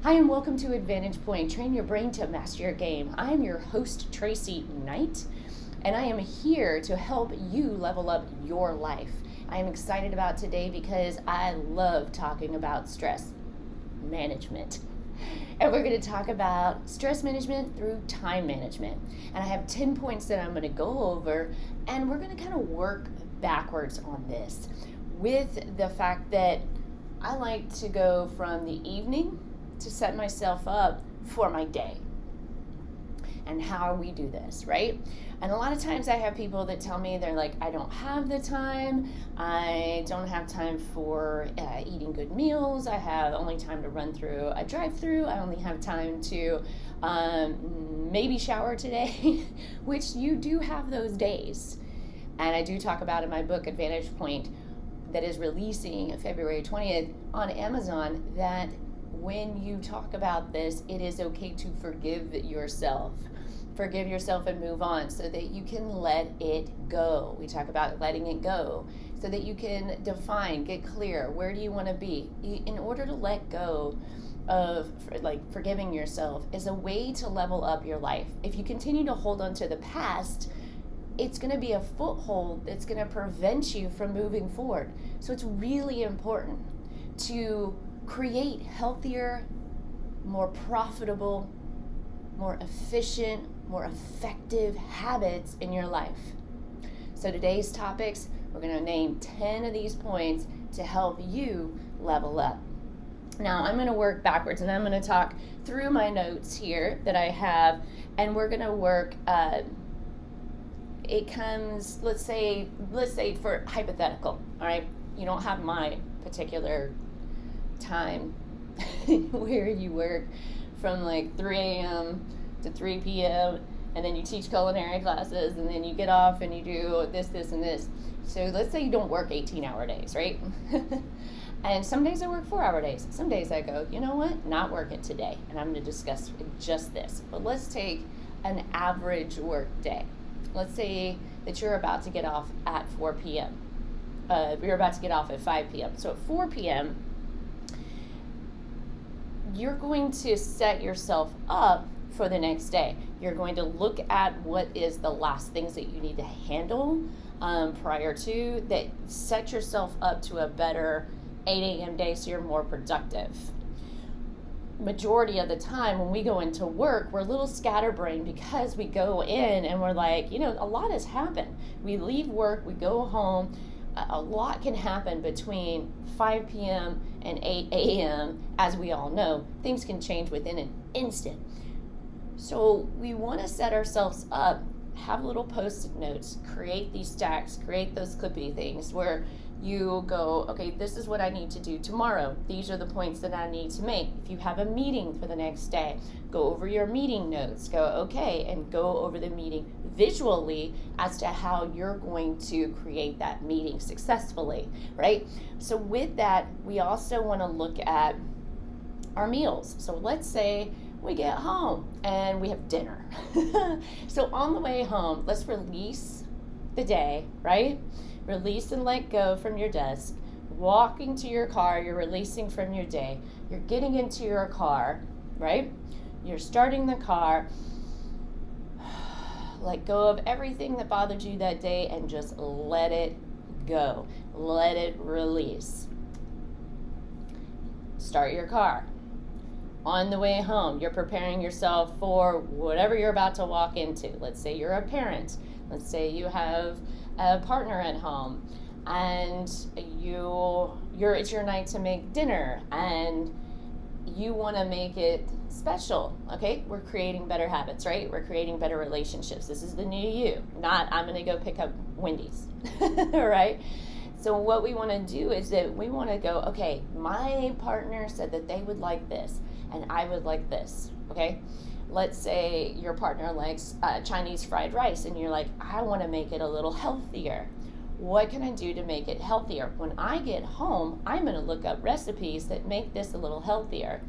Hi, and welcome to Advantage Point. Train your brain to master your game. I am your host, Tracy Knight, and I am here to help you level up your life. I am excited about today because I love talking about stress management. And we're going to talk about stress management through time management. And I have 10 points that I'm going to go over, and we're going to kind of work backwards on this with the fact that I like to go from the evening to set myself up for my day and how we do this, right? And a lot of times I have people that tell me, they're like, I don't have the time. I don't have time for eating good meals. I have only time to run through a drive-through. I only have time to maybe shower today, which you do have those days. And I do talk about in my book, Advantage Point, that is releasing February 20th on Amazon, that when you talk about this, it is okay to forgive yourself. Forgive yourself and move on so that you can let it go. We talk about letting it go so that you can define, get clear, where do you want to be? In order to let go of forgiving yourself is a way to level up your life. If you continue to hold on to the past, it's going to be a foothold that's going to prevent you from moving forward. So it's really important to create healthier, more profitable, more efficient, more effective habits in your life. So today's topics, we're going to name 10 of these points to help you level up. Now I'm going to work backwards, and I'm going to talk through my notes here that I have, and we're going to work it comes, let's say for hypothetical, all right? You don't have my particular time where you work from like 3 a.m. to 3 p.m. and then you teach culinary classes, and then you get off and you do this, and this. So let's say you don't work 18-hour days, right? And some days I work 4-hour days. Some days I go, you know what? Not working today. And I'm going to discuss just this. But let's take an average work day. Let's say that you're about to get off at 4 p.m. You're about to get off at 5 p.m. So at 4 p.m., you're going to set yourself up for the next day. You're going to look at what is the last things that you need to handle prior to that. Set yourself up to a better 8 a.m. day so you're more productive. Majority of the time when we go into work, we're a little scatterbrained because we go in and we're like, a lot has happened. We leave work, we go home. A lot can happen between 5 p.m. and 8 a.m. As we all know, things can change within an instant. So we want to set ourselves up, have little post-it notes, create these stacks, create those clippy things where you go, okay, this is what I need to do tomorrow. These are the points that I need to make. If you have a meeting for the next day, go over your meeting notes, go, okay, and go over the meeting visually as to how you're going to create that meeting successfully, right? So with that, we also want to look at our meals. So let's say we get home and we have dinner. So on the way home, let's release the day, right? Release and let go from your desk. Walking to your car, you're releasing from your day. You're getting into your car, right? You're starting the car. Let go of everything that bothered you that day and just let it go. Let it release. Start your car. On the way home, you're preparing yourself for whatever you're about to walk into. Let's say you're a parent. Let's say you have a partner at home, and it's your night to make dinner, and you want to make it special. Okay, we're creating better habits, right? We're creating better relationships. This is the new you, not I'm going to go pick up Wendy's, right? So what we want to do is that we want to go, okay, my partner said that they would like this, and I would like this, okay? Let's say your partner likes Chinese fried rice, and you're like, I want to make it a little healthier. What can I do to make it healthier? When I get home, I'm going to look up recipes that make this a little healthier.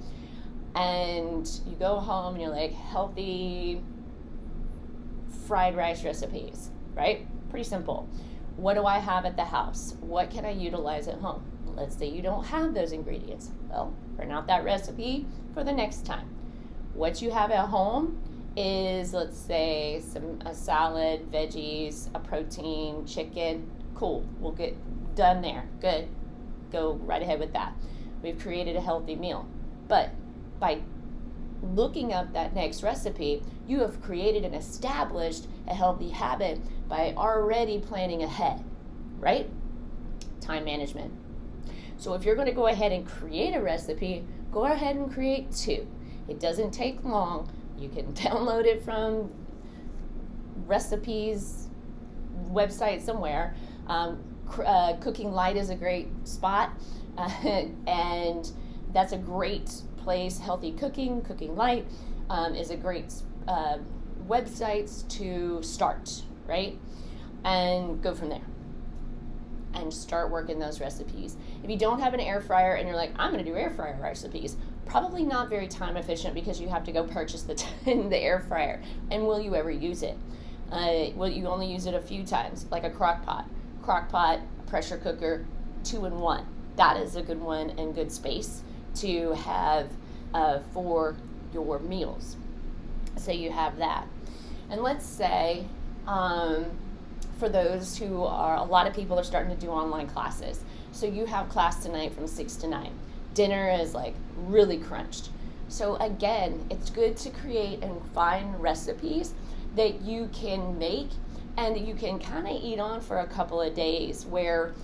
And you go home and you're like, healthy fried rice recipes, right? Pretty simple. What do I have at the house? What can I utilize at home? Let's say you don't have those ingredients. Well, print out that recipe for the next time. What you have at home is, let's say, a salad, veggies, a protein, chicken. Cool, we'll get done there. Good, go right ahead with that. We've created a healthy meal. But by looking up that next recipe, you have created and established a healthy habit by already planning ahead, right? Time management. So if you're going to go ahead and create a recipe, go ahead and create 2. It doesn't take long. You can download it from recipes website somewhere. Cooking Light is a great spot, and that's a great place. Healthy Cooking, Cooking Light is a great website to start, right? And go from there and start working those recipes. If you don't have an air fryer and you're like, I'm going to do air fryer recipes, probably not very time efficient because you have to go purchase the air fryer. And will you ever use it? Will you only use it a few times, like a crock pot, pressure cooker, 2-in-1. That is a good one and good space to have for your meals. So you have that. And let's say for those who are, a lot of people are starting to do online classes. So you have class tonight from 6 to 9. Dinner is like really crunched. So again, it's good to create and find recipes that you can make and that you can kind of eat on for a couple of days, where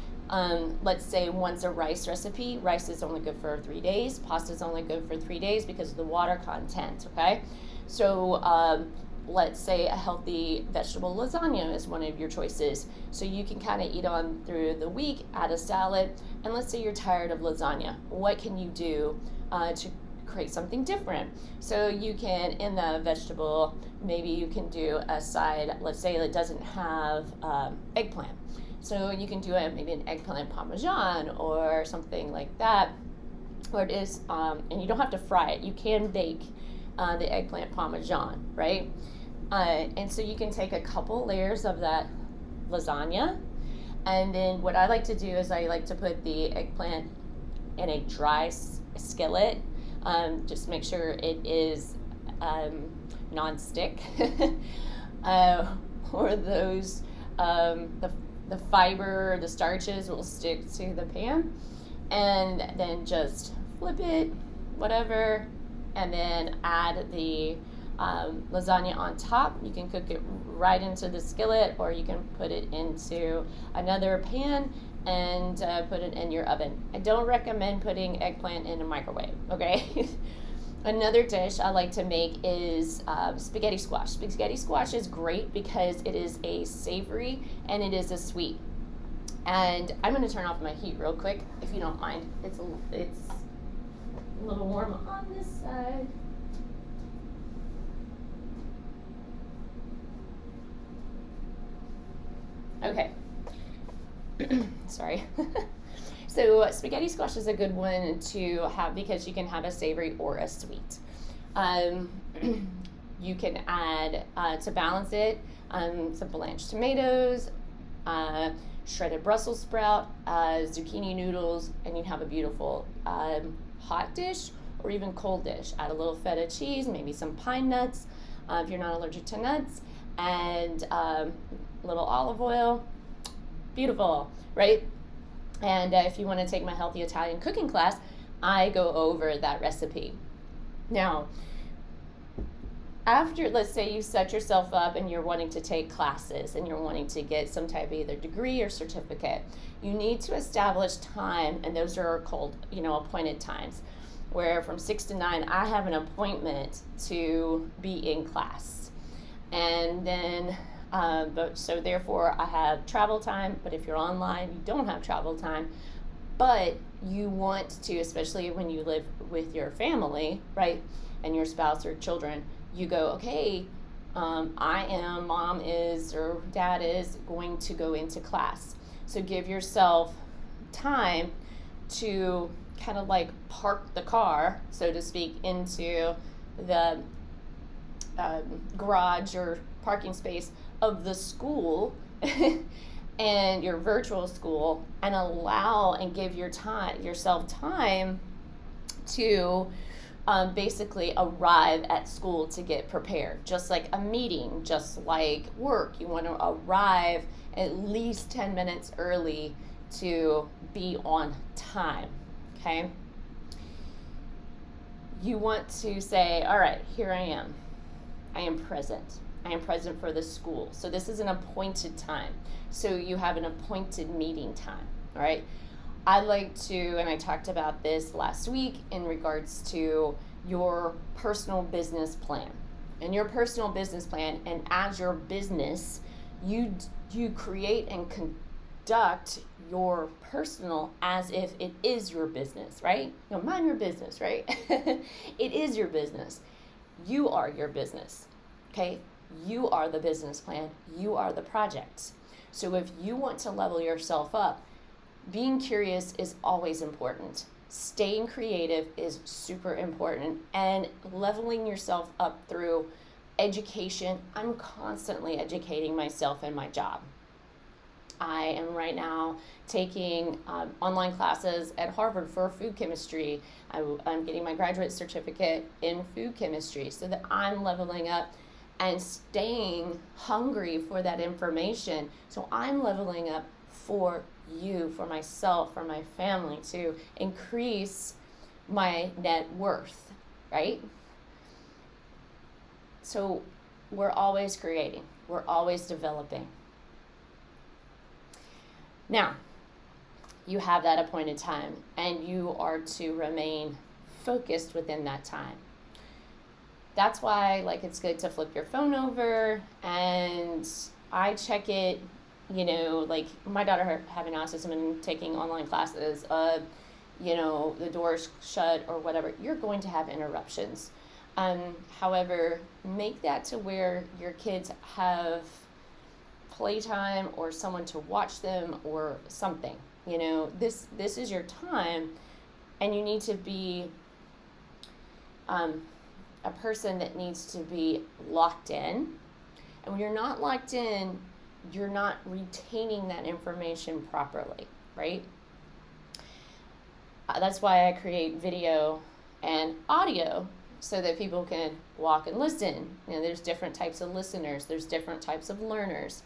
let's say one's a rice recipe. Rice is only good for 3 days. Pasta is only good for 3 days because of the water content, okay? So let's say a healthy vegetable lasagna is one of your choices. So you can kind of eat on through the week, add a salad, and let's say you're tired of lasagna. What can you do to create something different? So you can, in the vegetable, maybe you can do a side, let's say it doesn't have eggplant. So you can do maybe an eggplant parmesan or something like that. Or it is, and you don't have to fry it. You can bake the eggplant parmesan, right? And so you can take a couple layers of that lasagna, and then what I like to do is I like to put the eggplant in a dry skillet. Just make sure it is non-stick, or those the fiber, the starches will stick to the pan, and then just flip it, whatever, and then add the lasagna on top. You can cook it right into the skillet, or you can put it into another pan and put it in your oven. I don't recommend putting eggplant in a microwave, okay? Another dish I like to make is spaghetti squash. Spaghetti squash is great because it is a savory and it is a sweet. And I'm going to turn off my heat real quick, if you don't mind. It's a little warm on this side. Okay. Sorry. So spaghetti squash is a good one to have because you can have a savory or a sweet. You can add, to balance it, some blanched tomatoes, shredded Brussels sprout, zucchini noodles, and you have a beautiful hot dish or even cold dish. Add a little feta cheese, maybe some pine nuts if you're not allergic to nuts, and a little olive oil. Beautiful, right? And if you want to take my healthy Italian cooking class, I go over that recipe. Now, after, let's say you set yourself up and you're wanting to take classes and you're wanting to get some type of either degree or certificate, you need to establish time, and those are called, appointed times, where from 6 to 9, I have an appointment to be in class. And then so therefore I have travel time, but if you're online, you don't have travel time, but you want to, especially when you live with your family, right, and your spouse or children, you go, okay, mom is, or dad is going to go into class. So give yourself time to kind of like park the car, so to speak, into the garage or parking space of the school and your virtual school, and allow and give yourself time to basically arrive at school to get prepared. Just like a meeting, just like work, you want to arrive at least 10 minutes early to be on time, okay? You want to say, all right, here I am. I am present. I am present for the school. So this is an appointed time. So you have an appointed meeting time, all right? I like to, and I talked about this last week in regards to your personal business plan. And your personal business plan, and as your business, you create and conduct your personal as if it is your business, right? You know, mind your business, right? It is your business. You are your business, okay? You are the business plan. You are the project. So if you want to level yourself up, being curious is always important. Staying creative is super important. And leveling yourself up through education. I'm constantly educating myself in my job. I am right now taking online classes at Harvard for food chemistry. I'm getting my graduate certificate in food chemistry so that I'm leveling up and staying hungry for that information. So I'm leveling up for you, for myself, for my family, to increase my net worth, right? So we're always creating. We're always developing. Now, you have that appointed time, and you are to remain focused within that time. That's why, like, it's good to flip your phone over, and I check it, you know, like my daughter having autism and taking online classes, you know, the door's shut or whatever, you're going to have interruptions. However, make that to where your kids have playtime or someone to watch them or something. You know, this is your time, and you need to be a person that needs to be locked in. And when you're not locked in, you're not retaining that information properly, right? That's why I create video and audio so that people can walk and listen. You know, there's different types of listeners. There's different types of learners.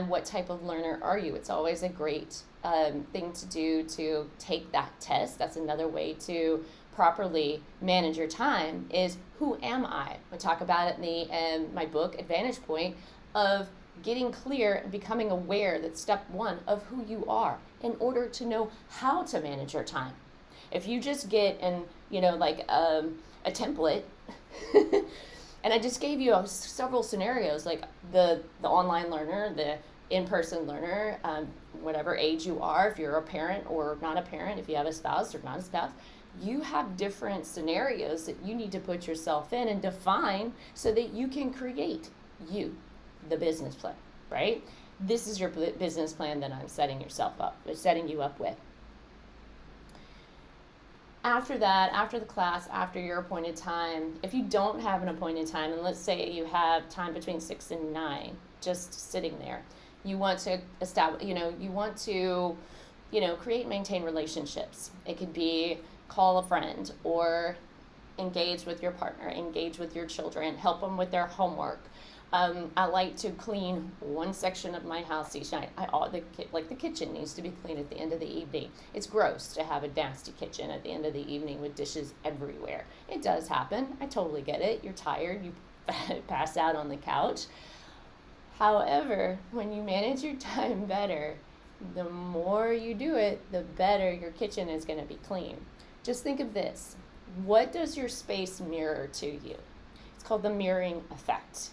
What type of learner are you? It's always a great thing to do to take that test. That's another way to properly manage your time is, who am I? I talk about it in my book, Advantage Point, of getting clear and becoming aware. That's step one of who you are in order to know how to manage your time. If you just get in, you know, like a template, and I just gave you several scenarios, like the online learner, the in-person learner, whatever age you are, if you're a parent or not a parent, if you have a spouse or not a spouse, you have different scenarios that you need to put yourself in and define so that you can create the business plan, right? This is your business plan that I'm setting you up with. After that, after the class, after your appointed time, if you don't have an appointed time, and let's say you have time between 6 and 9, just sitting there, you want to establish, create and maintain relationships. It could be call a friend or engage with your partner, engage with your children, help them with their homework. I like to clean one section of my house each night. The kitchen needs to be cleaned at the end of the evening. It's gross to have a nasty kitchen at the end of the evening with dishes everywhere. It does happen. I totally get it. You're tired. You pass out on the couch. However, when you manage your time better, the more you do it, the better your kitchen is going to be clean. Just think of this. What does your space mirror to you? It's called the mirroring effect.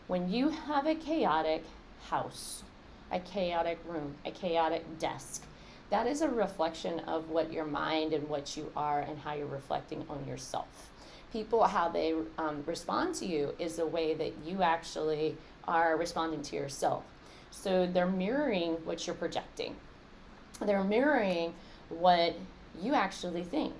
When you have a chaotic house, a chaotic room, a chaotic desk, that is a reflection of what your mind and what you are and how you're reflecting on yourself. People, how they respond to you is the way that you actually are responding to yourself. So they're mirroring what you're projecting. They're mirroring what you actually think.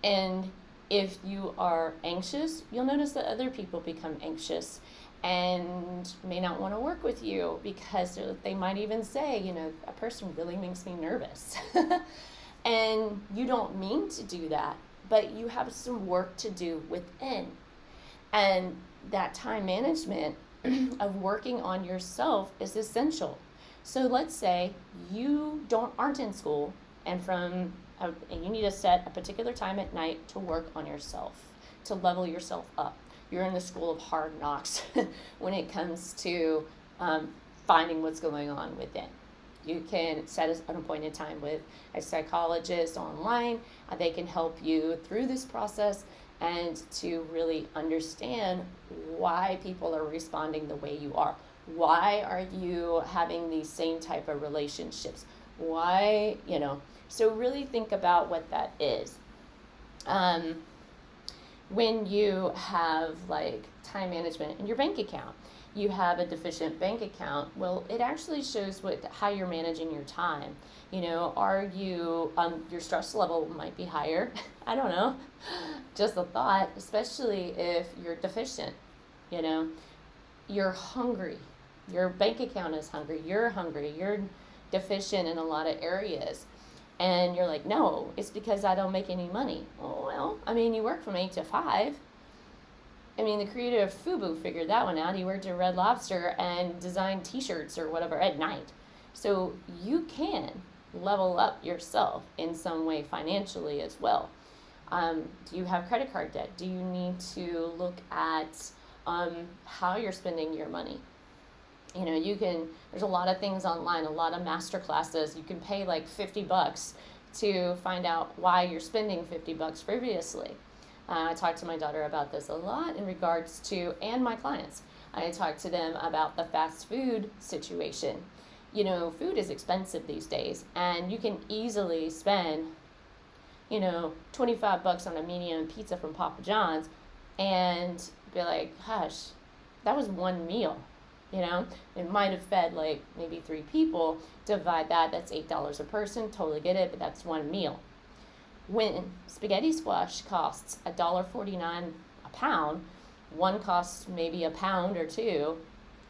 And if you are anxious, you'll notice that other people become anxious and may not want to work with you because they might even say, a person really makes me nervous. And you don't mean to do that, but you have some work to do within. And that time management of working on yourself is essential. So let's say you aren't in school, and you need to set a particular time at night to work on yourself, to level yourself up. You're in the school of hard knocks when it comes to finding what's going on within. You can set an appointed time with a psychologist online. They can help you through this process and to really understand why people are responding the way you are. Why are you having these same type of relationships? Why, so really think about what that is. When you have like time management in your bank account, you have a deficient bank account, well, it actually shows how you're managing your time. Are you, your stress level might be higher. I don't know, just a thought, especially if you're deficient. You're hungry, your bank account is hungry, you're deficient in a lot of areas. And you're like, no, it's because I don't make any money. Oh, well, you work from 8 to 5. The creative FUBU figured that one out. He worked at Red Lobster and designed t-shirts or whatever at night. So you can level up yourself in some way financially as well. Do you have credit card debt? Do you need to look at how you're spending your money? There's a lot of things online, a lot of master classes. You can pay like $50 to find out why you're spending $50 previously. I talk to my daughter about this a lot in regards to, and my clients. I talk to them about the fast food situation. Food is expensive these days, and you can easily spend, $25 on a medium pizza from Papa John's and be like, hush, that was one meal. It might have fed like maybe 3 people. Divide that's $8 a person. Totally get it, but that's one meal. When spaghetti squash costs $1.49 a pound, one costs maybe a pound or 2,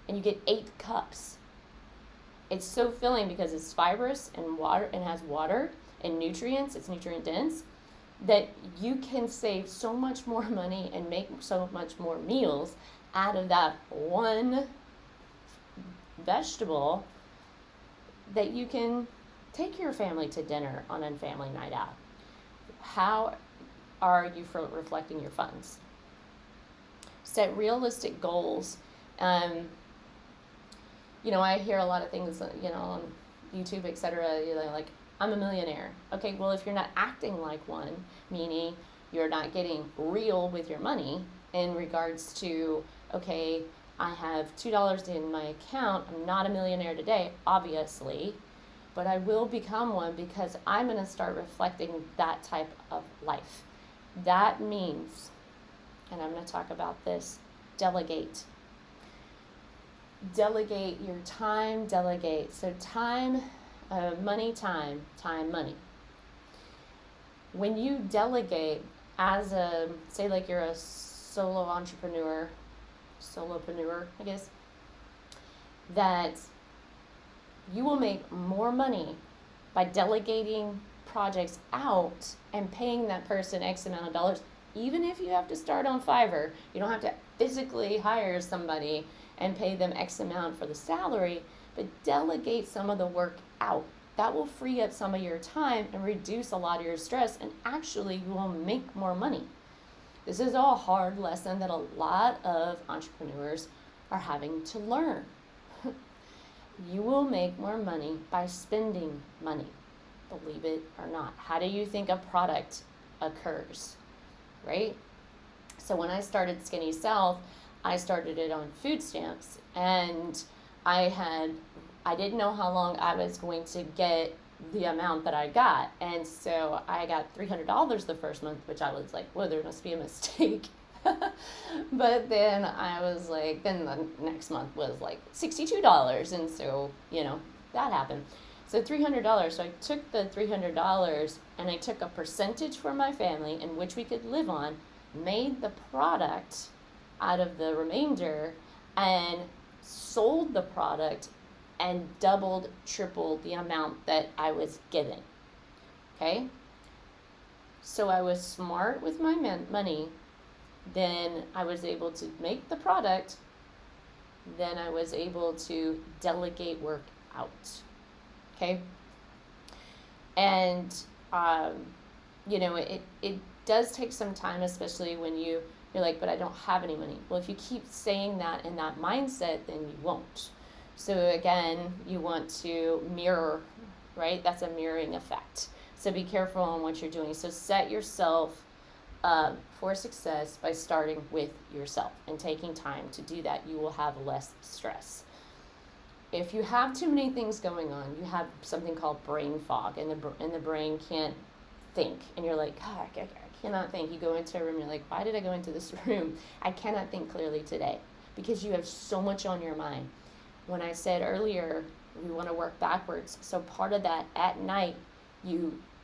and you get 8 cups. It's so filling because it's fibrous and water and has water and nutrients. It's nutrient dense that you can save so much more money and make so much more meals out of that one vegetable that you can take your family to dinner on a family night out. How are you reflecting your funds? Set realistic goals. I hear a lot of things, on YouTube, etc. Like, I'm a millionaire. Okay, well, if you're not acting like one, meaning you're not getting real with your money in regards to, okay, I have $2 in my account. I'm not a millionaire today, obviously, but I will become one because I'm going to start reflecting that type of life. That means, and I'm going to talk about this, delegate. Delegate your time, delegate. So time, money, time, money. When you delegate as say like you're a solopreneur, I guess, that you will make more money by delegating projects out and paying that person X amount of dollars. Even if you have to start on Fiverr, you don't have to physically hire somebody and pay them X amount for the salary, but delegate some of the work out. That will free up some of your time and reduce a lot of your stress, and actually you will make more money. This is a hard lesson that a lot of entrepreneurs are having to learn. You will make more money by spending money, believe it or not. How do you think a product occurs, right? So when I started Skinny South, I started it on food stamps, and I didn't know how long I was going to get the amount that I got. And so I got $300 the first month, which I was like, whoa, there must be a mistake. But then I was like, then the next month was like $62. And so, that happened. So $300. So I took the $300 and I took a percentage for my family in which we could live on, made the product out of the remainder, and sold the product and doubled, tripled the amount that I was given. Okay? So I was smart with my money. Then I was able to make the product. Then I was able to delegate work out. Okay? And, it does take some time, especially when you're like, but I don't have any money. Well, if you keep saying that in that mindset, then you won't. So again, you want to mirror, right? That's a mirroring effect. So be careful on what you're doing. So set yourself up for success by starting with yourself and taking time to do that. You will have less stress. If you have too many things going on, you have something called brain fog, and the brain can't think, and you're like, God, I cannot think. You go into a room, you're like, why did I go into this room? I cannot think clearly today, because you have so much on your mind. When I said earlier, we want to work backwards. So part of that at night,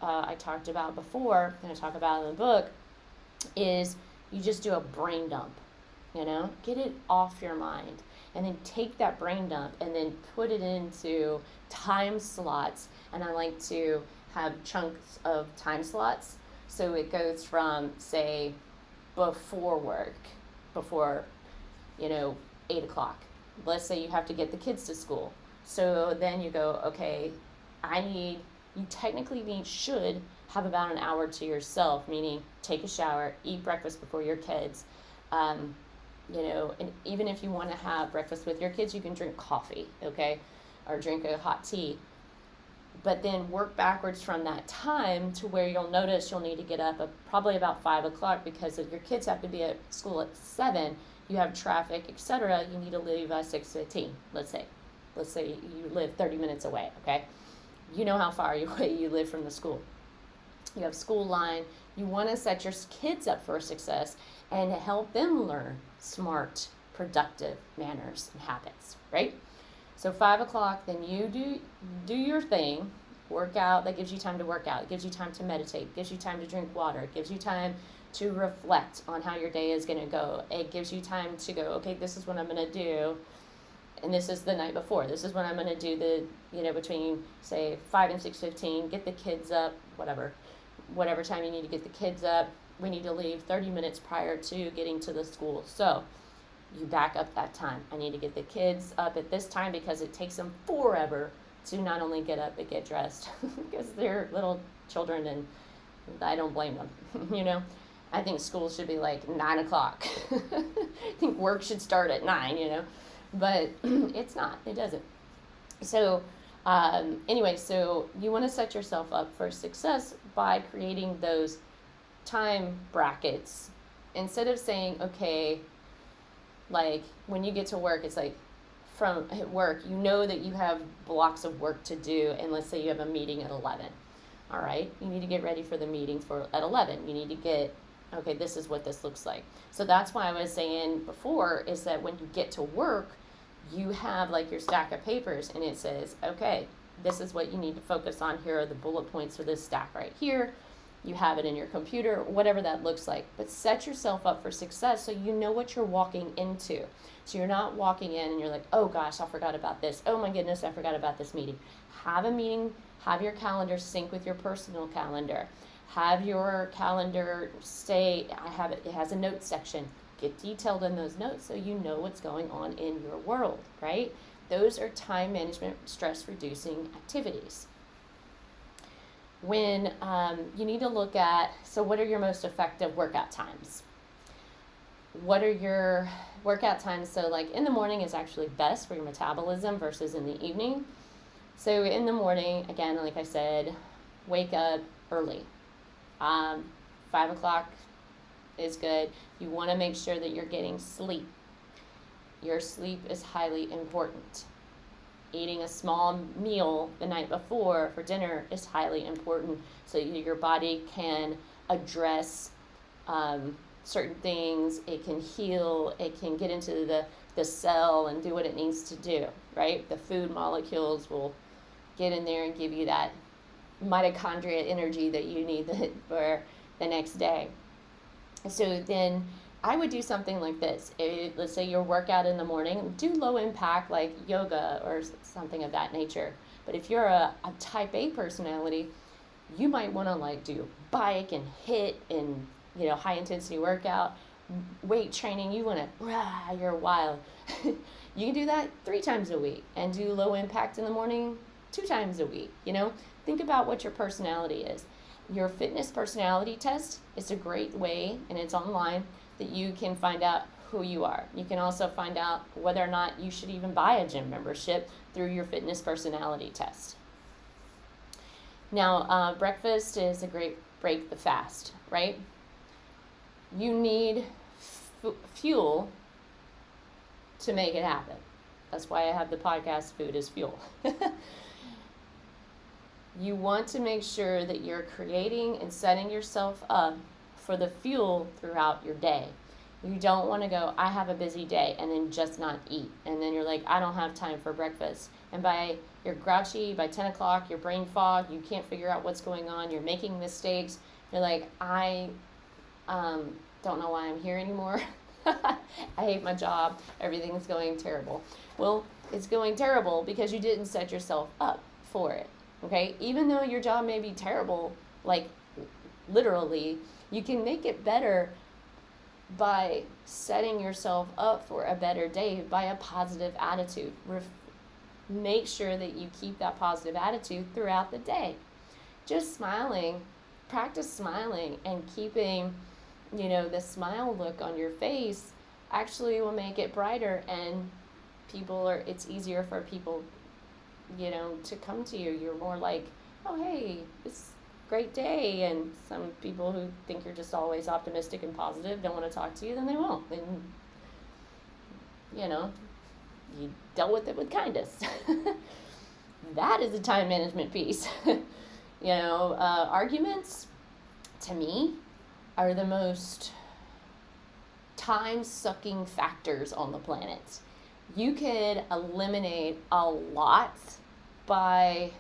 I talked about before, and I talk about in the book, is you just do a brain dump, get it off your mind. And then take that brain dump and then put it into time slots. And I like to have chunks of time slots. So it goes from, say, before work, before, 8 o'clock. Let's say you have to get the kids to school. So then you go, okay, you technically should have about an hour to yourself, meaning take a shower, eat breakfast before your kids. And even if you want to have breakfast with your kids, you can drink coffee, okay, or drink a hot tea. But then work backwards from that time to where you'll notice you'll need to get up probably about 5 o'clock, because if your kids have to be at school at 7, you have traffic, etc. You need to leave at 6:15. Let's say you live 30 minutes away, okay? You know how far away you live from the school. You have school line. You want to set your kids up for success and help them learn smart, productive manners and habits, right? So 5 o'clock, then you do your thing, work out. That gives you time to work out. It gives you time to meditate. It gives you time to drink water. It gives you time to reflect on how your day is going to go. It gives you time to go, okay, this is what I'm going to do, and this is the night before. This is what I'm going to do between, say, 5 and 6:15, get the kids up, whatever time you need to get the kids up. We need to leave 30 minutes prior to getting to the school. So you back up that time. I need to get the kids up at this time, because it takes them forever to not only get up but get dressed because they're little children, and I don't blame them. I think school should be like 9 o'clock. I think work should start at 9, but it's not. It doesn't. So anyway, so you want to set yourself up for success by creating those time brackets. Instead of saying, okay, like when you get to work, it's like from work, that you have blocks of work to do, and let's say you have a meeting at 11. All right, you need to get ready for the meeting at 11. You need to get, okay, this is what this looks like. So that's why I was saying before, is that when you get to work, you have like your stack of papers, and it says, okay, this is what you need to focus on. Here are the bullet points for this stack right here. You have it in your computer, whatever that looks like. But set yourself up for success so you know what you're walking into. So you're not walking in and you're like, oh gosh, I forgot about this. Oh my goodness, I forgot about this meeting. Have a meeting, have your calendar sync with your personal calendar. Have your calendar say, it has a notes section. Get detailed in those notes so you know what's going on in your world, right? Those are time management, stress reducing activities. When you need to look at, so what are your most effective workout times? What are your workout times? So like in the morning is actually best for your metabolism versus in the evening. So in the morning, again, like I said, wake up early. 5 o'clock is good. You want to make sure that you're getting sleep. Your sleep is highly important. Eating a small meal the night before for dinner is highly important, so your body can address certain things. It can heal. It can get into the cell and do what it needs to do, right? The food molecules will get in there and give you that mitochondria energy that you need for the next day. So then I would do something like this. Let's say your workout in the morning, do low impact like yoga or something of that nature. But if you're a type A personality, You might want to like do bike and HIIT and, high intensity workout, weight training. You want to, you're wild. You can do that 3 times a week and do low impact in the morning 2 times a week. Think about what your personality is. Your fitness personality test is a great way, and it's online, that you can find out who you are. You can also find out whether or not you should even buy a gym membership through your fitness personality test. Now, breakfast is a great break the fast, right? You need fuel to make it happen. That's why I have the podcast, Food is Fuel. You want to make sure that you're creating and setting yourself up for the fuel throughout your day. You don't want to go, I have a busy day, and then just not eat. And then you're like, I don't have time for breakfast. And you're grouchy, by 10 o'clock, your brain fog, you can't figure out what's going on, you're making mistakes. You're like, I don't know why I'm here anymore. I hate my job. Everything's going terrible. Well, it's going terrible because you didn't set yourself up for it. Okay, even though your job may be terrible, like literally, you can make it better by setting yourself up for a better day by a positive attitude. Make sure that you keep that positive attitude throughout the day. Just smiling, practice smiling and keeping, the smile look on your face actually will make it brighter, and it's easier for people to come to you. You're more like, oh, hey, it's a great day. And some people who think you're just always optimistic and positive don't want to talk to you, then they won't. Then, you dealt with it with kindness. That is a time management piece. Arguments, to me, are the most time-sucking factors on the planet. You could eliminate a lot by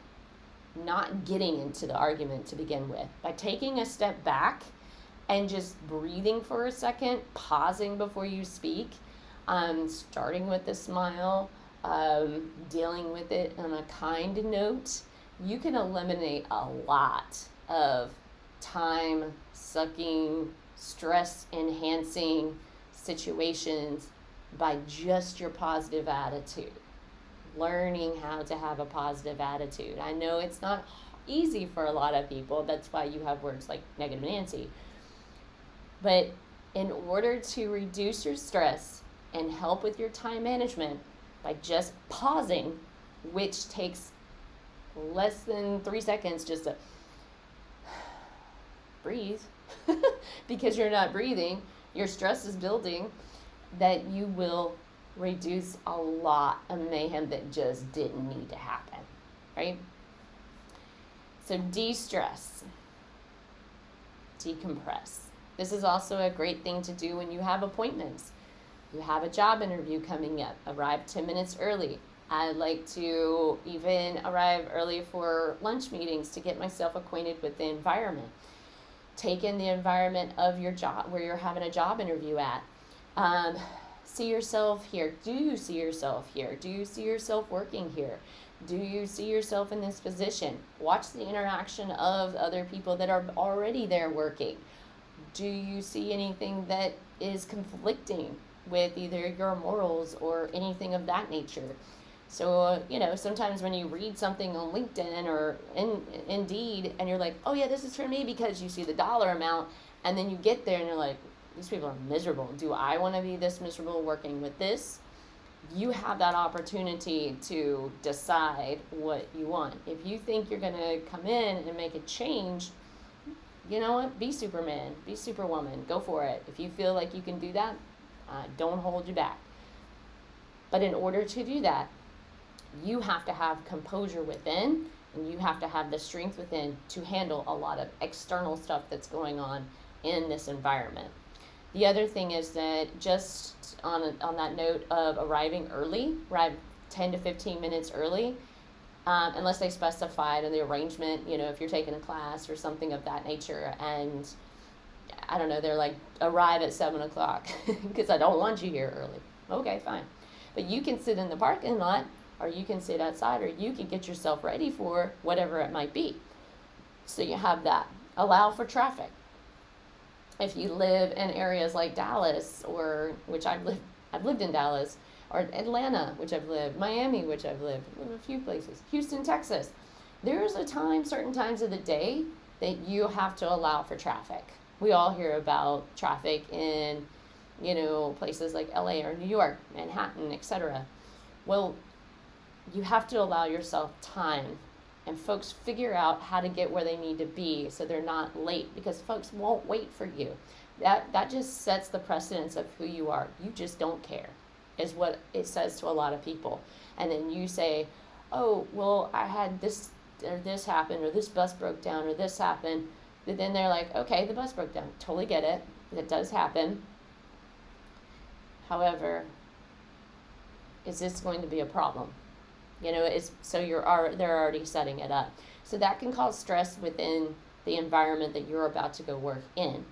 not getting into the argument to begin with. By taking a step back and just breathing for a second, pausing before you speak, starting with a smile, dealing with it on a kind note, you can eliminate a lot of time-sucking, stress-enhancing situations by just your positive attitude. Learning how to have a positive attitude. I know it's not easy for a lot of people. That's why you have words like negative Nancy. But in order to reduce your stress and help with your time management by just pausing, which takes less than 3 seconds just to breathe, because you're not breathing, your stress is building, that you will reduce a lot of mayhem that just didn't need to happen, right? So de-stress, decompress. This is also a great thing to do when you have appointments. You have a job interview coming up, arrive 10 minutes early. I like to even arrive early for lunch meetings to get myself acquainted with the environment. Take in the environment of your job, where you're having a job interview at. See yourself here. Do you see yourself here? Do you see yourself working here? Do you see yourself in this position? Watch the interaction of other people that are already there working. Do you see anything that is conflicting with either your morals or anything of that nature? So, sometimes when you read something on LinkedIn or Indeed and you're like, oh yeah, this is for me, because you see the dollar amount, and then you get there and you're like, these people are miserable. Do I want to be this miserable working with this? You have that opportunity to decide what you want. If you think you're going to come in and make a change, you know what? Be Superman, be Superwoman, go for it. If you feel like you can do that, don't hold you back. But in order to do that, you have to have composure within, and you have to have the strength within to handle a lot of external stuff that's going on in this environment. The other thing is that just on that note of arriving early, arrive 10 to 15 minutes early, unless they specified in the arrangement, if you're taking a class or something of that nature, and I don't know, they're like, arrive at 7 o'clock because I don't want you here early. Okay, fine. But you can sit in the parking lot, or you can sit outside, or you can get yourself ready for whatever it might be. So you have that. Allow for traffic. If you live in areas like Dallas, or which I've lived in Dallas, or Atlanta, which I've lived, Miami, which I've lived a few places, Houston, Texas, there's a time, certain times of the day that you have to allow for traffic. We all hear about traffic in, places like LA or New York, Manhattan, etc. Well, you have to allow yourself time, and folks figure out how to get where they need to be so they're not late, because folks won't wait for you. That just sets the precedence of who you are. You just don't care, is what it says to a lot of people. And then you say, oh, well, I had this or this happened, or this bus broke down, or this happened. But then they're like, okay, the bus broke down. Totally get it. That does happen. However, is this going to be a problem? They're already setting it up. So that can cause stress within the environment that you're about to go work in,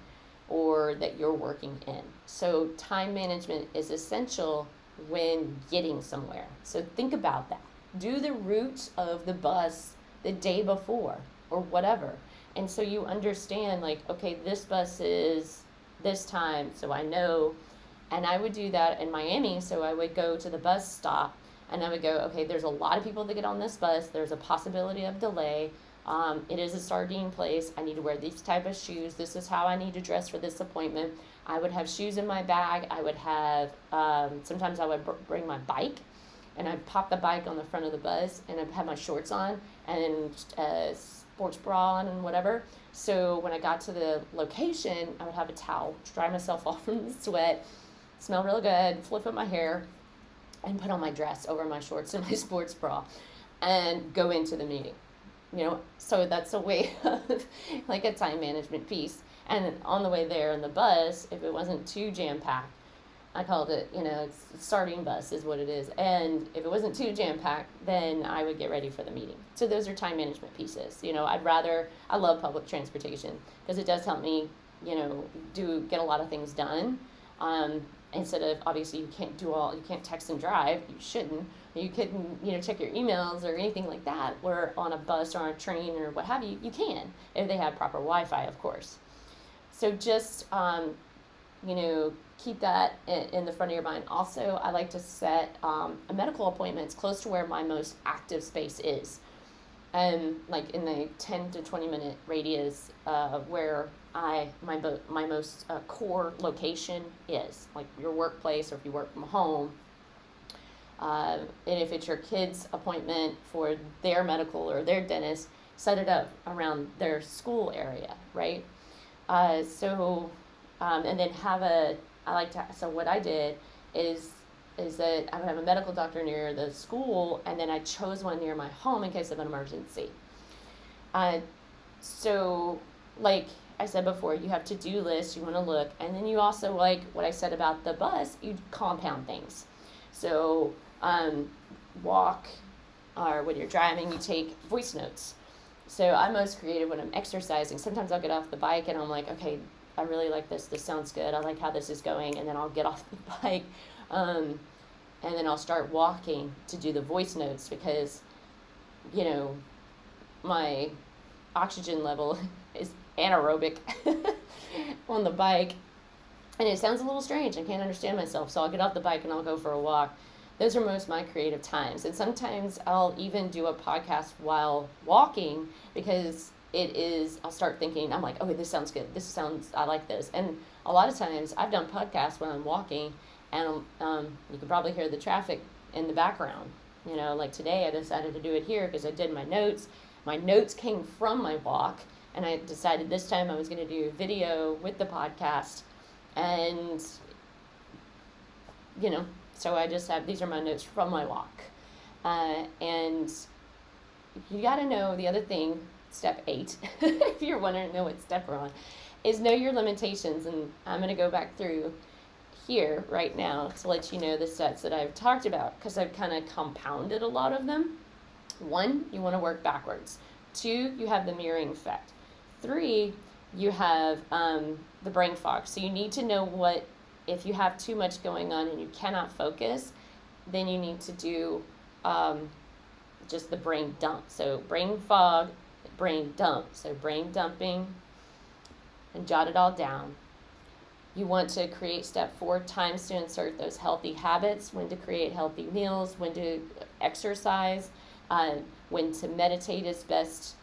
or that you're working in. So time management is essential when getting somewhere. So think about that. Do the route of the bus the day before or whatever. And so you understand, like, okay, this bus is this time, so I know. And I would do that in Miami. So I would go to the bus stop and I would go, okay, there's a lot of people that get on this bus. There's a possibility of delay. It is a sardine place. I need to wear these type of shoes. This is how I need to dress for this appointment. I would have shoes in my bag. I would have, sometimes I would bring my bike, and I'd pop the bike on the front of the bus, and I'd have my shorts on and a sports bra on and whatever. So when I got to the location, I would have a towel, dry myself off from the sweat, smell real good, flip up my hair, and put on my dress over my shorts and my sports bra, and go into the meeting. So that's a way of like a time management piece. And on the way there in the bus, if it wasn't too jam-packed, I called it, it's starting bus is what it is. And if it wasn't too jam-packed, then I would get ready for the meeting. So those are time management pieces. I love public transportation because it does help me, get a lot of things done. Instead of, obviously, you can't text and drive. You shouldn't. You couldn't, check your emails or anything like that, where on a bus or on a train or what have you, you can, if they have proper Wi-Fi, of course. So just, keep that in the front of your mind. Also, I like to set medical appointments close to where my most active space is. Like in the 10 to 20 minute radius where my most core location is, like your workplace, or if you work from home. And if it's your kid's appointment for their medical or their dentist, set it up around their school area, right? And then so what I did is that I would have a medical doctor near the school, and then I chose one near my home in case of an emergency. So like I said before, you have to-do lists, you want to look, and then you also, like what I said about the bus, you compound things. So walk, or when you're driving, you take voice notes. So I'm most creative when I'm exercising. Sometimes I'll get off the bike and I'm like, okay, I really like this. This sounds good. I like how this is going. And then I'll get off the bike. And then I'll start walking to do the voice notes because, my oxygen level is anaerobic on the bike. And it sounds a little strange. I can't understand myself. So I'll get off the bike and I'll go for a walk. Those are most of my creative times. And sometimes I'll even do a podcast while walking because I'll start thinking, I'm like, oh, this sounds good. I like this. And a lot of times I've done podcasts when I'm walking, and you can probably hear the traffic in the background. Like today I decided to do it here because I did my notes. My notes came from my walk, and I decided this time I was going to do video with the podcast. And, so I just these are my notes from my walk. And you got to know the other thing, step 8, if you're wondering what step we're on, is know your limitations. And I'm going to go back through here right now to let you know the steps that I've talked about, because I've kind of compounded a lot of them. 1, you want to work backwards. 2, you have the mirroring effect. 3, you have the brain fog. So you need to know if you have too much going on and you cannot focus, then you need to do just the brain dump. So brain fog, brain dump. So brain dumping, and jot it all down. You want to create step 4, times to insert those healthy habits, when to create healthy meals, when to exercise, when to meditate is best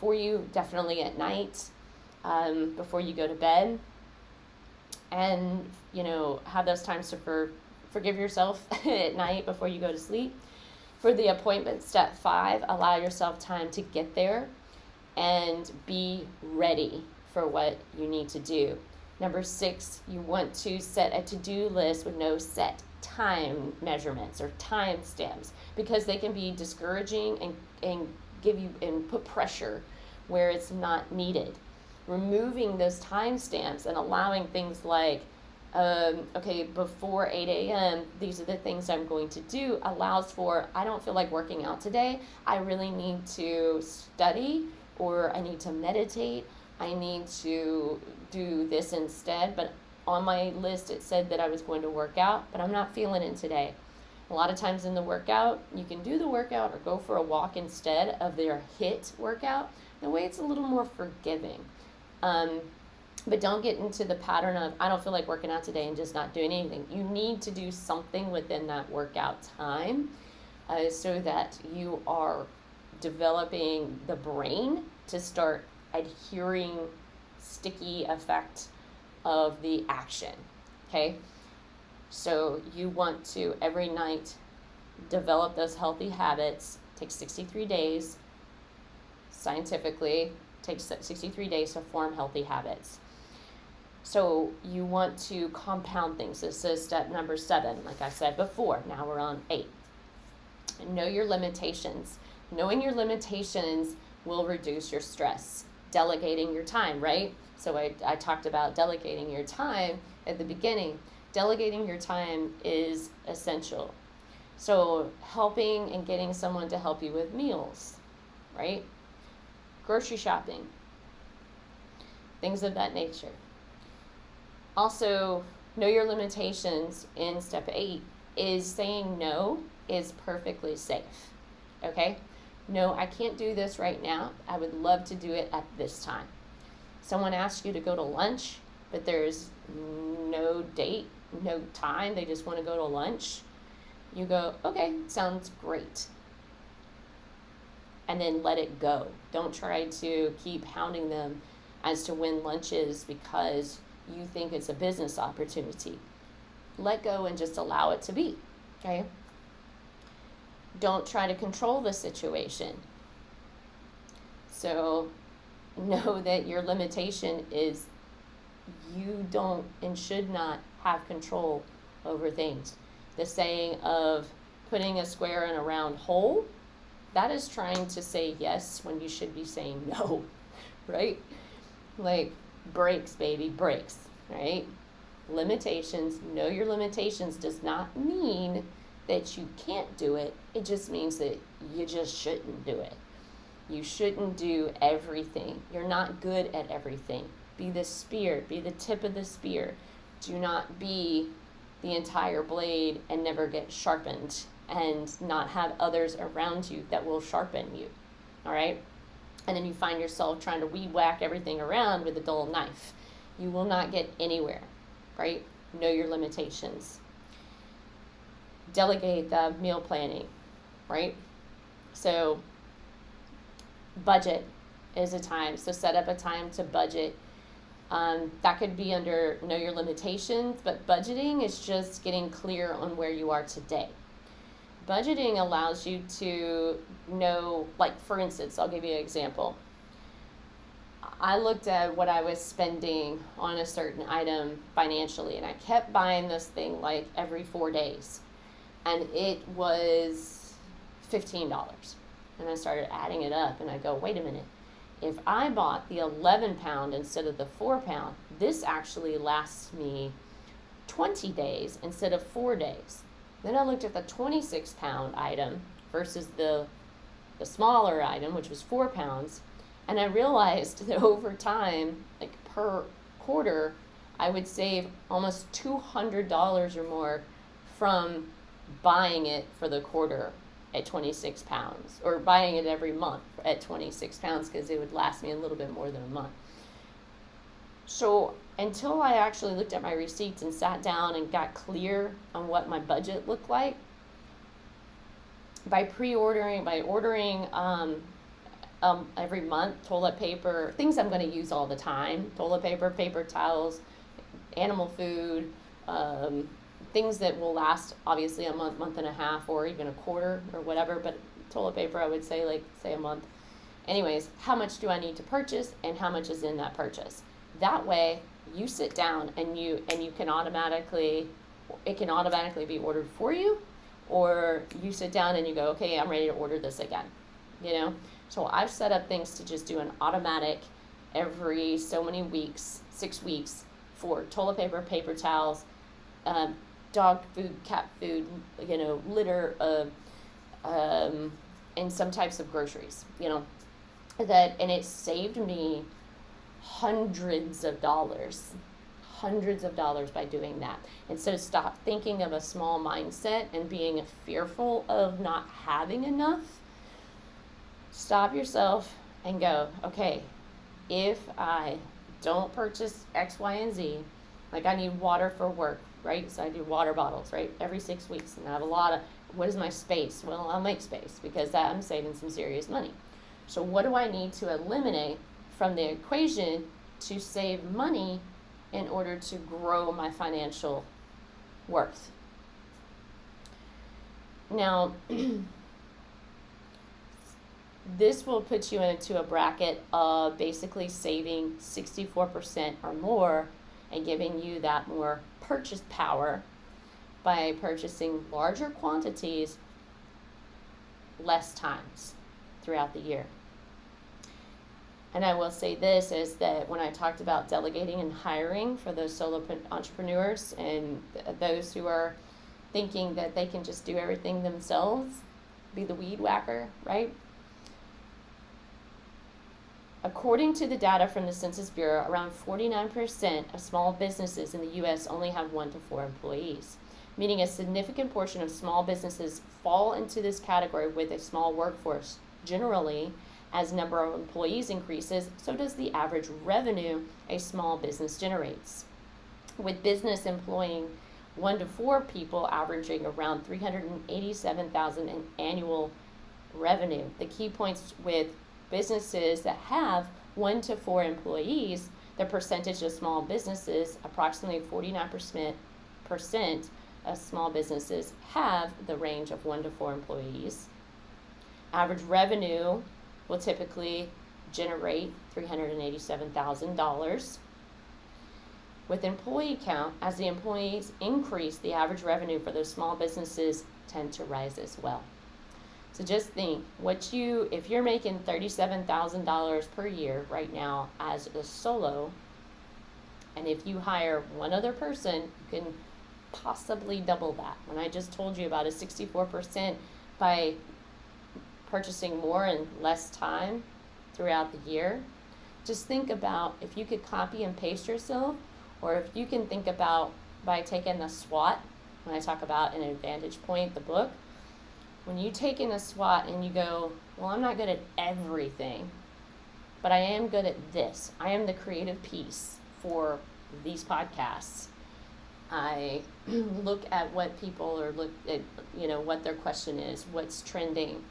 for you, definitely at night, before you go to bed. And, have those times to forgive yourself at night before you go to sleep. For the appointment, step 5, allow yourself time to get there and be ready for what you need to do. Number 6, you want to set a to-do list with no set time measurements or time stamps, because they can be discouraging and give you and put pressure where it's not needed. Removing those time stamps and allowing things like, before 8 a.m., these are the things I'm going to do, allows for, I don't feel like working out today. I really need to study, or I need to meditate. I need to do this instead. But on my list, it said that I was going to work out, but I'm not feeling it today. A lot of times in the workout, you can do the workout or go for a walk instead of their HIIT workout. In a way, it's a little more forgiving. But don't get into the pattern of, I don't feel like working out today, and just not doing anything. You need to do something within that workout time so that you are developing the brain to start adhering sticky effect of the action. Okay? So you want to, every night, develop those healthy habits. Takes 63 days. Scientifically, takes 63 days to form healthy habits. So you want to compound things. This is step number 7, like I said before. Now we're on 8. Know your limitations. Knowing your limitations will reduce your stress. Delegating your time, right? So I talked about delegating your time at the beginning. Delegating your time is essential. So helping and getting someone to help you with meals, right? Grocery shopping, things of that nature. Also, know your limitations in step 8 is saying no is perfectly safe, okay? No, I can't do this right now. I would love to do it at this time. Someone asks you to go to lunch, but there's no date, no time. They just want to go to lunch. You go, okay, sounds great. And then let it go. Don't try to keep hounding them as to when lunch is because you think it's a business opportunity. Let go and just allow it to be, okay? Don't try to control the situation. So know that your limitation is you don't and should not have control over things. The saying of putting a square in a round hole, that is trying to say yes when you should be saying no, right? Like breaks, baby, breaks, right? Limitations, know your limitations does not mean that you can't do it. It just means that you just shouldn't do it. You shouldn't do everything. You're not good at everything. Be the spear, be the tip of the spear. Do not be the entire blade and never get sharpened and not have others around you that will sharpen you, all right? And then you find yourself trying to weed whack everything around with a dull knife. You will not get anywhere, right? Know your limitations. Delegate the meal planning, right? So budget is a time. So set up a time to budget. That could be under know your limitations, but budgeting is just getting clear on where you are today. Budgeting allows you to know, like for instance, I'll give you an example. I looked at what I was spending on a certain item financially, and I kept buying this thing like every 4 days. And it was $15. And I started adding it up, and I go, wait a minute. If I bought the 11 pound instead of the 4 pound, this actually lasts me 20 days instead of 4 days. Then I looked at the 26 pound item versus the smaller item, which was 4 pounds. And I realized that over time, like per quarter, I would save almost $200 or more from buying it for the quarter at 26 pounds, or buying it every month at 26 pounds because it would last me a little bit more than a month. So until I actually looked at my receipts and sat down and got clear on what my budget looked like, by ordering every month, toilet paper, things I'm going to use all the time, toilet paper, paper towels, animal food, things that will last obviously a month and a half, or even a quarter or whatever, but toilet paper I would say a month. Anyways, how much do I need to purchase and how much is in that purchase? That way you sit down and you can automatically be ordered for you, or you sit down and you go, okay, I'm ready to order this again, So I've set up things to just do an automatic every so many weeks, 6 weeks, for toilet paper, paper towels, dog food, cat food, litter, and some types of groceries, and it saved me hundreds of dollars by doing that. And so stop thinking of a small mindset and being fearful of not having enough. Stop yourself and go, okay, if I don't purchase X, Y, and Z, like I need water for work, right? So I do water bottles, right? Every 6 weeks. And I have a lot of, what is my space? Well, I'll make space because I'm saving some serious money. So what do I need to eliminate from the equation to save money in order to grow my financial worth? Now, this will put you into a bracket of basically saving 64% or more and giving you that more purchase power by purchasing larger quantities less times throughout the year. And I will say this is that when I talked about delegating and hiring for those solo entrepreneurs and those who are thinking that they can just do everything themselves, be the weed whacker, right? According to the data from the Census Bureau, around 49% of small businesses in the U.S. only have 1 to 4 employees, meaning a significant portion of small businesses fall into this category with a small workforce. Generally, as number of employees increases, so does the average revenue a small business generates. With business employing 1 to 4 people averaging around $387,000 in annual revenue. The key points with businesses that have 1 to 4 employees, the percentage of small businesses, approximately 49% of small businesses have the range of 1 to 4 employees. Average revenue will typically generate $387,000. With employee count, as the employees increase, the average revenue for those small businesses tend to rise as well. So just think, if you're making $37,000 per year right now as a solo, and if you hire one other person, you can possibly double that. When I just told you about a 64% by purchasing more in less time throughout the year, just think about if you could copy and paste yourself, or if you can think about by taking the SWOT, when I talk about an advantage point, the book, when you take in a SWOT and you go, well, I'm not good at everything, but I am good at this. I am the creative piece for these podcasts. I look at what people are what their question is, what's trending,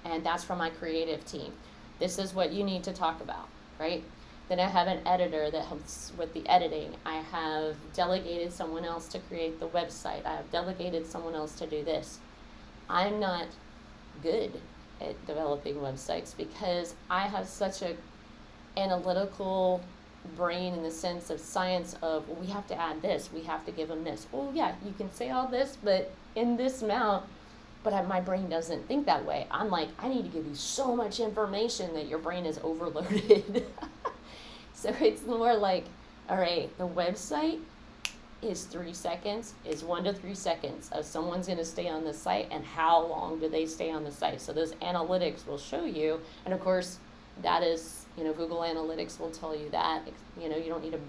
and that's from my creative team. This is what you need to talk about, right? Then I have an editor that helps with the editing. I have delegated someone else to create the website. I have delegated someone else to do this. I'm not good at developing websites because I have such a analytical brain in the sense of science of, well, we have to add this, we have to give them this. Oh yeah, you can say all this, but in this amount, but my brain doesn't think that way. I'm like, I need to give you so much information that your brain is overloaded. So it's more like, all right, the website is 3 seconds, is 1 to 3 seconds of someone's going to stay on the site, and how long do they stay on the site. So those analytics will show you, and of course that is, Google Analytics will tell you that. You don't need to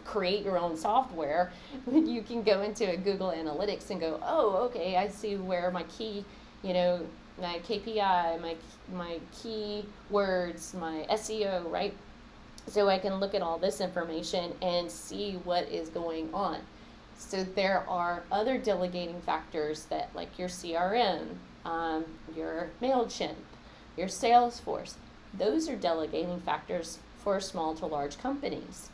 create your own software. You can go into a Google Analytics and go, oh, okay, I see where my key, my KPI, my key words, my SEO, right? So I can look at all this information and see what is going on. So there are other delegating factors that, like your CRM, your MailChimp, your Salesforce, those are delegating factors for small to large companies.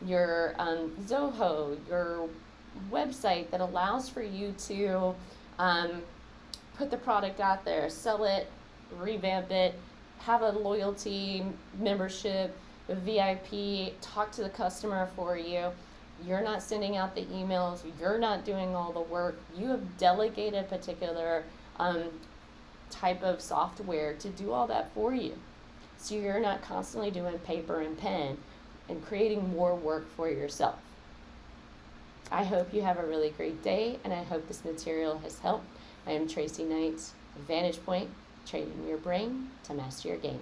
Your Zoho, your website that allows for you to put the product out there, sell it, revamp it, have a loyalty membership, a VIP, talk to the customer for you. You're not sending out the emails, you're not doing all the work. You have delegated a particular type of software to do all that for you. So you're not constantly doing paper and pen and creating more work for yourself. I hope you have a really great day, and I hope this material has helped. I am Tracy Knight, Vantage Point, training your brain to master your game.